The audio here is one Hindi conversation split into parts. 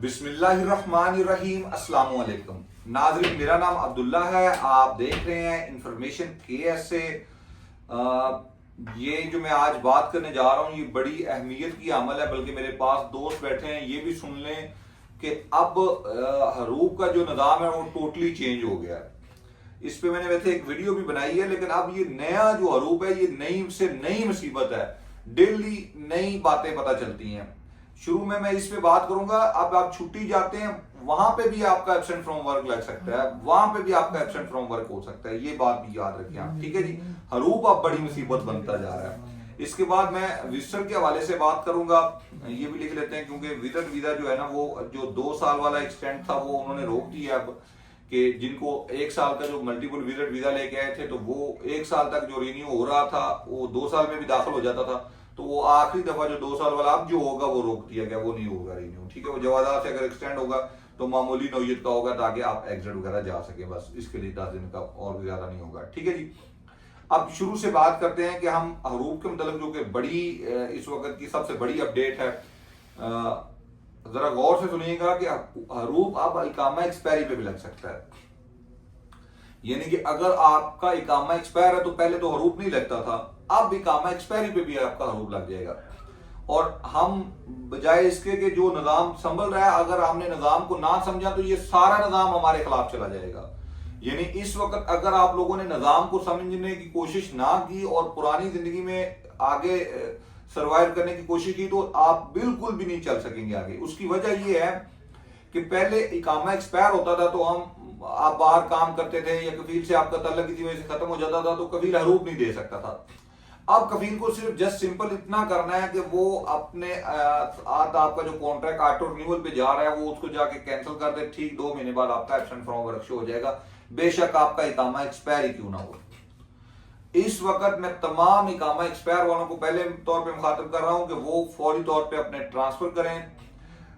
बिस्मिल्लाहिर्रहमानिर्रहीम अस्सलाम वालेकुम नाज़रीन, मेरा नाम अब्दुल्ला है। आप देख रहे हैं इंफॉर्मेशन केएस से। ये जो मैं आज बात करने जा रहा हूँ ये बड़ी अहमियत की अमल है, बल्कि मेरे पास दोस्त बैठे हैं ये भी सुन लें कि अब हरूप का जो निज़ाम है वो टोटली चेंज हो गया है। इस पे मैंने वैसे एक वीडियो भी बनाई है, लेकिन अब ये नया जो हरूप है ये नई से नई मुसीबत है। डेली नई बातें पता चलती हैं। शुरू में मैं इस पे बात करूंगा। अब आप छुट्टी जाते हैं वहां पे भी आपका एब्सेंट फ्रॉम वर्क लग सकता है, वहां पे भी आपका एब्सेंट फ्रॉम वर्क हो सकता है। ये बात भी याद रखें आप, ठीक है जी। हरूप अब बड़ी मुसीबत बनता जा रहा है। इसके बाद मैं विजिटर के हवाले से बात करूंगा। ये भी लिख लेते हैं क्योंकि विजिटर वीजा जो है ना वो जो 2 साल वाला एक्सटेंड था वो उन्होंने रोक दिया अब, कि जिनको 1 साल का जो मल्टीपल विजिट वीजा लेके आए थे तो वो 1 साल तक जो रिन्यू हो रहा था वो 2 साल में भी दाखिल हो जाता था, तो वो आखिरी दफा जो 2 साल वाला अब जो होगा वो रोक दिया गया, वो नहीं होगा रिन्यू, ठीक है। वो जवादार से अगर एक्सटेंड होगा तो मामूली नौयत का होगा ताकि आप एग्जिट वगैरह जा सके, बस इसके लिए 10 दिन का और भी ज्यादा नहीं होगा, ठीक है जी। अब शुरू से बात करते हैं कि हम हरूप के मतलब जो कि बड़ी इस वक्त की सबसे बड़ी अपडेट है। जरा गौर से सुनिएगा कि हरूप अब इकामा एक्सपायरी पे भी लग सकता है। यानी कि अगर आपका इकामा एक्सपायर है तो पहले तो हरूप नहीं लगता था, अब इकामा एक्सपायरी पे भी आपका हरूप लग जाएगा। और हम बजाय इसके कि जो निजाम संभल रहा है, अगर हमने निजाम को ना समझा तो ये सारा निजाम हमारे खिलाफ चला जाएगा। यानी इस वक्त अगर आप लोगों ने निजाम को समझने की कोशिश ना की और पुरानी जिंदगी में आगे सर्वाइव करने की कोशिश की तो आप बिल्कुल भी नहीं चल सकेंगे आगे। उसकी वजह यह है कि पहले इकामा एक्सपायर होता था तो हम आप बाहर काम करते थे या कफील से आपका तल्लक किसी वजह से खत्म हो जाता था तो कफील हरूप नहीं दे सकता था। अब कफील को सिर्फ जस्ट सिंपल इतना करना है कि वो अपने आपका जो कॉन्ट्रैक्ट ऑटो रिन्यूअल पे जा रहा है वो उसको जाके कैंसिल कर दे, ठीक 2 महीने बाद आपका एब्सेंट फ्रॉम वर्क शो हो जाएगा, बेशक आपका इकामा एक्सपायर ही क्यों ना हो। इस वक्त मैं तमाम इकामा एक्सपायर वालों को पहले तौर पे मुखातिब कर रहा हूं कि वो फौरी तौर पे अपने ट्रांसफर करें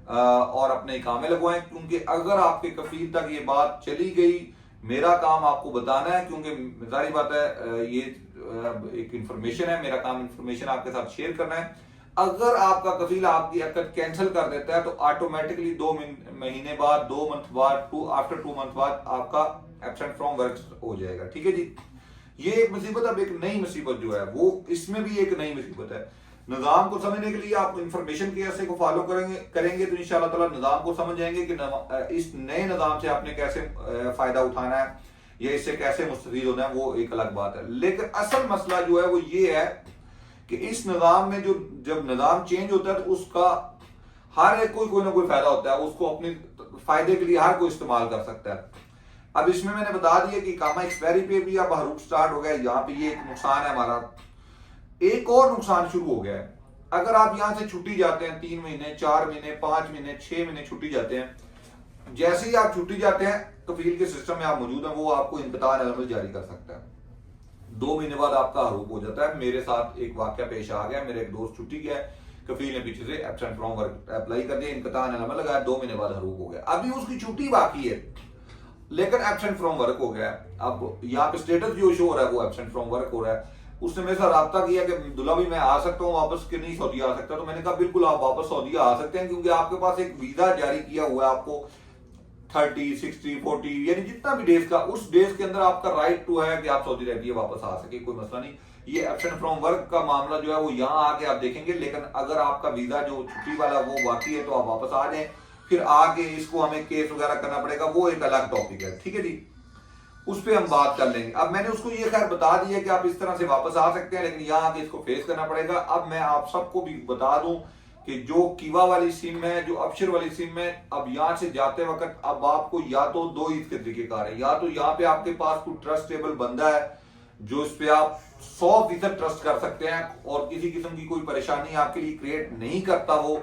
और अपने इकामे लगवाएं, क्योंकि अगर आपके कफील तक ये बात चली गई, मेरा काम आपको बताना है, क्योंकि जाहिर बात है ये एक इंफॉर्मेशन है, मेरा काम इंफॉर्मेशन आपके साथ शेयर करना है। अगर आपका कफील आपकी अकद कैंसिल कर देता है तो ऑटोमेटिकली 2 महीने बाद, 2 मंथ बाद, आफ्टर 2 मंथ बाद आपका एब्सेंट फ्रॉम वर्क हो जाएगा, ठीक है जी। ये एक मुसीबत, अब एक नई मुसीबत जो है वो इसमें भी एक नई मुसीबत है। निजाम को समझने के लिए आप इंफॉर्मेशन के ऐसे को फॉलो करेंगे तो इंशाल्लाह ताला निजाम को समझ जाएंगे कि इस नए निजाम से आपने कैसे फायदा उठाना है या इससे कैसे मुस्तफीद होना है, वो एक अलग बात है। लेकिन असल मसला जो है वो ये है कि इस निजाम में जो जब निजाम चेंज होता है तो उसका हर एक कोई ना कोई फायदा होता है, उसको अपने फायदे के लिए हर कोई इस्तेमाल कर सकता है। अब इसमें मैंने बता दिया कि इकामा एक्सपायरी पे भी अब हरूप स्टार्ट हो गया, यहाँ पे ये एक नुकसान है हमारा। एक और नुकसान शुरू हो गया है। अगर आप यहाँ से छुट्टी जाते हैं 3 महीने, 4 महीने, 5 महीने, 6 महीने छुट्टी जाते हैं, जैसे ही आप छुट्टी जाते हैं कफील के सिस्टम में आप मौजूद हैं, वो आपको इंक़िताअ अल-अमल जारी कर सकता है। 2 महीने बाद आपका हरूप हो जाता है। मेरे साथ एक वाकया पेश आ गया, मेरे एक दोस्त छुट्टी गया, कफील ने पीछे से एब्सेंट फ्रॉम वर्क अप्लाई कर दिया, इंक़िताअ अल-अमल लगाया, 2 महीने बाद हरूप हो गया। अभी उसकी छुट्टी बाकी है लेकिन एब्सेंट फ्रॉम वर्क हो गया। अब यहाँ पे स्टेटस जो शो हो रहा है वो एब्सेंट फ्रॉम वर्क हो रहा है। उसने मेरे साथ राब्ता किया कि अब्दुल्ला भी मैं आ सकता हूँ वापस कि नहीं, सऊदी आ सकता। तो मैंने कहा बिल्कुल आप वापस सऊदी आ सकते हैं, क्योंकि आपके पास एक वीजा जारी किया हुआ है, आपको 30, 60, 40 यानी जितना भी डेज का, उस डेज के अंदर आपका राइट टू है कि आप सऊदी अरबिया वापस आ सके, कोई मसला नहीं। ये एब्सेंट फ्रॉम वर्क का मामला जो है वो यहाँ आके आप देखेंगे, लेकिन अगर आपका वीजा जो छुट्टी वाला वो बाकी है तो आप वापस आ जाए, फिर आगे इसको हमें केस वगैरह करना पड़ेगा, वो एक अलग टॉपिक है, ठीक है जी। उस पर हम बात कर लेंगे। अब मैंने उसको ये खैर बता दिया कि आप इस तरह से वापस आ सकते हैं, लेकिन यहाँ आके इसको फेस करना पड़ेगा। अब मैं आप सबको भी बता दूं कि जो कीवा वाली सिम है, जो अबशर वाली सिम है, अब यहाँ से जाते वक्त अब आपको या तो 2 इसके तरीकेकार है, या तो यहाँ पे आपके पास कोई ट्रस्टेबल बंदा है जो इस पे आप 100% ट्रस्ट कर सकते हैं और किसी किस्म की कोई परेशानी आपके लिए क्रिएट नहीं करता वो,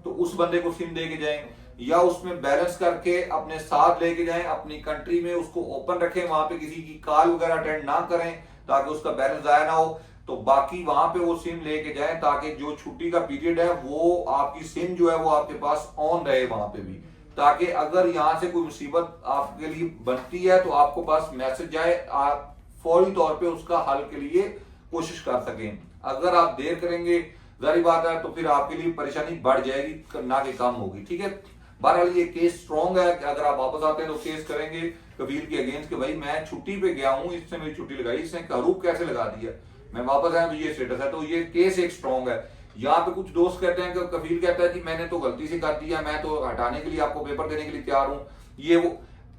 तो उस बंदे को सिम दे के जाएं, या उसमें बैलेंस करके अपने साथ लेके जाएं, अपनी कंट्री में उसको ओपन रखें, वहां पे किसी की कॉल वगैरह अटेंड ना करें ताकि उसका बैलेंस जाया ना हो। तो बाकी वहां पे वो सिम लेके जाएं ताकि जो छुट्टी का पीरियड है वो आपकी सिम जो है वो आपके पास ऑन रहे वहां पे भी, ताकि अगर यहाँ से कोई मुसीबत आपके लिए बनती है तो आपको पास मैसेज जाए, आप फौरी तौर पे उसका हल के लिए कोशिश कर सकें। अगर आप देर करेंगे जारी बात है तो फिर आपके लिए परेशानी बढ़ जाएगी ना कि कम होगी, ठीक है। बहरहाल ये केस स्ट्रॉन्ग है कि अगर आप वापस आते हैं तो केस करेंगे कफील के अगेंस्ट कि भाई मैं छुट्टी पे गया हूं, इसने मेरी छुट्टी लगाई, इसने हरूप कैसे लगा दिया, मैं वापस आया तो ये स्टेटस है। तो ये केस एक स्ट्रॉन्ग है। यहाँ पे कुछ दोस्त कहते हैं कि कफील कहता है जी मैंने तो गलती से कर दिया, मैं तो हटाने के लिए आपको पेपर देने के लिए तैयार हूं,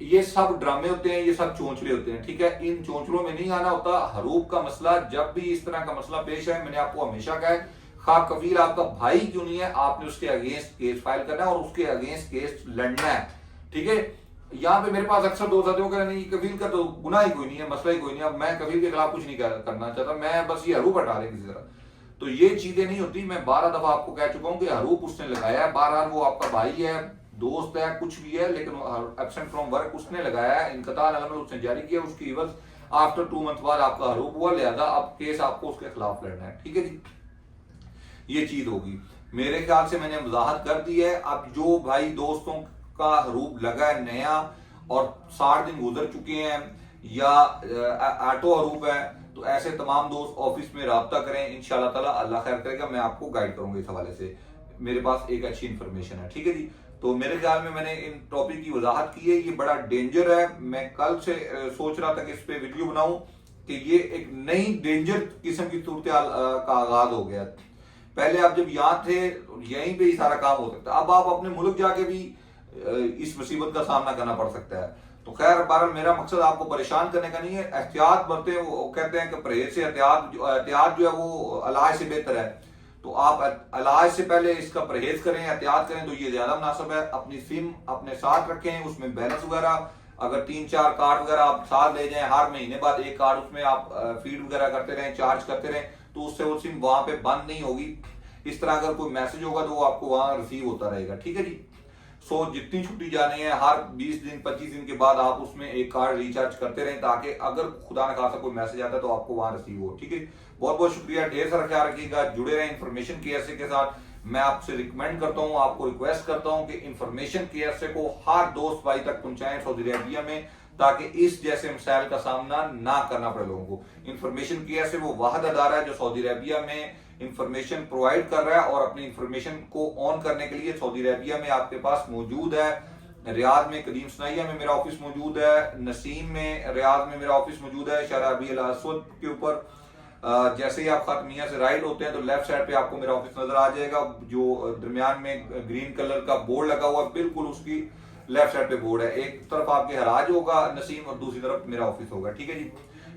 ये सब ड्रामे होते हैं, ये सब चोंचले होते हैं, ठीक है। इन चोंचलों में नहीं आना होता। हरूप का मसला जब भी इस तरह का मसला पेश है, मैंने आपको हमेशा कहा है, खा कफील आपका भाई क्यों नहीं है, आपने उसके अगेंस्ट केस फाइल करना है और उसके अगेंस्ट केस लड़ना है, ठीक है। यहाँ पे मेरे पास अक्सर दोस्त आते हो नहीं कफील का तो गुनाह ही कोई नहीं है, मसला ही कोई नहीं है, अब मैं कफील के खिलाफ कुछ नहीं करना चाहता, मैं बस ये हरूप हटा दें किसी तरह। तो ये चीजें नहीं होती। मैं 12 दफा आपको कह चुका हूं कि हरूप उसने लगाया है, बहरहाल वो आपका भाई है, दोस्त है, कुछ भी है, लेकिन एब्सेंट फ्रॉम वर्क उसने लगाया है, इनकताल अलम उसने जारी किया, उसकी इवज आफ्टर 2 मंथ बाद आपका हरूप हुआ, लिहाजा अब केस आपको उसके खिलाफ लड़ना है, ठीक है जी। ये चीज होगी। मेरे ख्याल से मैंने वजाहत कर दी है। अब जो भाई दोस्तों का हरूप लगा है नया और 60 दिन गुजर चुके हैं या ऑटो हरूप है, तो ऐसे तमाम दोस्त ऑफिस में राब्ता करें, इंशाल्लाह ताला अल्लाह खैर करेगा, मैं आपको गाइड करूंगा इस हवाले से, मेरे पास एक अच्छी इंफॉर्मेशन है, ठीक है जी। तो मेरे ख्याल में मैंने इन टॉपिक की वजाहत की है, ये बड़ा डेंजर है। मैं कल से सोच रहा था कि इस पे वीडियो बनाऊं कि ये एक नई डेंजर किस्म की सूरत का आगाज हो गया। पहले आप जब यहाँ थे यहीं पे ही सारा काम हो सकता है, अब आप अपने मुल्क जाके भी इस मुसीबत का सामना करना पड़ सकता है। तो खैर बहरहाल मेरा मकसद आपको परेशान करने का नहीं है। एहतियात बरते, वो कहते हैं कि परहेज से एहतियात जो है वो इलाज से बेहतर है। तो आप इलाज से पहले इसका परहेज करें, एहतियात करें तो ये ज्यादा मुनासिब है। अपनी सिम अपने साथ रखें, उसमें बैलेंस वगैरह अगर 3-4 कार्ड वगैरह आप साथ ले जाएं, हर महीने बाद एक कार्ड उसमें आप फीड वगैरह करते रहें, चार्ज करते रहें, तो उससे वो सिम वहां पे बंद नहीं होगी। इस तरह अगर कोई मैसेज होगा तो वो आपको वहां रिसीव होता रहेगा, ठीक है जी। सो जितनी छुट्टी जानी है हर 20 दिन 25 दिन के बाद आप उसमें एक कार्ड रिचार्ज करते रहें, ताकि अगर खुदा न खासा कोई मैसेज आता है तो आपको वहां रिसीव हो, ठीक है। बहुत बहुत शुक्रिया, ढेर सारा ख्याल रखिएगा, जुड़े रहें इन्फॉर्मेशन केएसए के साथ। मैं आपसे रिकमेंड करता हूं, आपको रिक्वेस्ट करता हूं कि इन्फॉर्मेशन केएसए को हर दोस्त भाई तक पहुंचाएं सऊदी अरबिया में, ताकि इस जैसे मसाइल का सामना ना करना पड़े लोगों को। इन्फॉर्मेशन केएसए वो वाहिद अदारा है जो सऊदी अरबिया में इंफॉर्मेशन प्रोवाइड कर रहा है और अपनी इंफॉर्मेशन को ऑन करने के लिए सऊदी अरबिया में आपके पास मौजूद है। रियाद में कदीम सनाइया में मेरा ऑफिस मौजूद है, नसीम में रियाद में मेरा ऑफिस मौजूद है, शहर अबी अल असवद के ऊपर। जैसे ही आप खातमिया से राइट होते हैं तो लेफ्ट साइड पे आपको मेरा ऑफिस नजर आ जाएगा, जो दरमियान में ग्रीन कलर का बोर्ड लगा हुआ, बिल्कुल उसकी लेफ्ट साइड पे बोर्ड है। एक तरफ आपके हराज होगा नसीम और दूसरी तरफ मेरा ऑफिस होगा, ठीक है जी।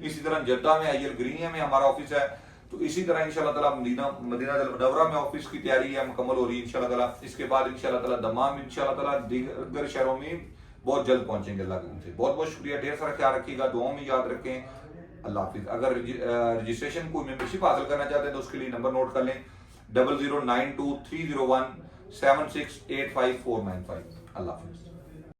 इसी तरह जद्दा में आईएल ग्रीनिया में हमारा ऑफिस है। तो इसी तरह इंशाल्लाह ताला मदीना मुनव्वरा में ऑफिस की तैयारी है, मुकम्मल हो रही है इंशाल्लाह ताला। इसके बाद इंशाल्लाह ताला दमाम इंशाल्लाह ताला दीगर शहरों में बहुत जल्द पहुंचेंगे अल्लाह के हुक्म से। बहुत बहुत शुक्रिया, ढेर सारा ख्याल रखिएगा, दुआओं में याद रखें। अल्लाह हाफिज। अगर रजिस्ट्रेशन कोई मेंबरशिप हासिल करना चाहते हैं तो उसके लिए नंबर नोट कर लें 00923017685495। अल्लाह हाफिज।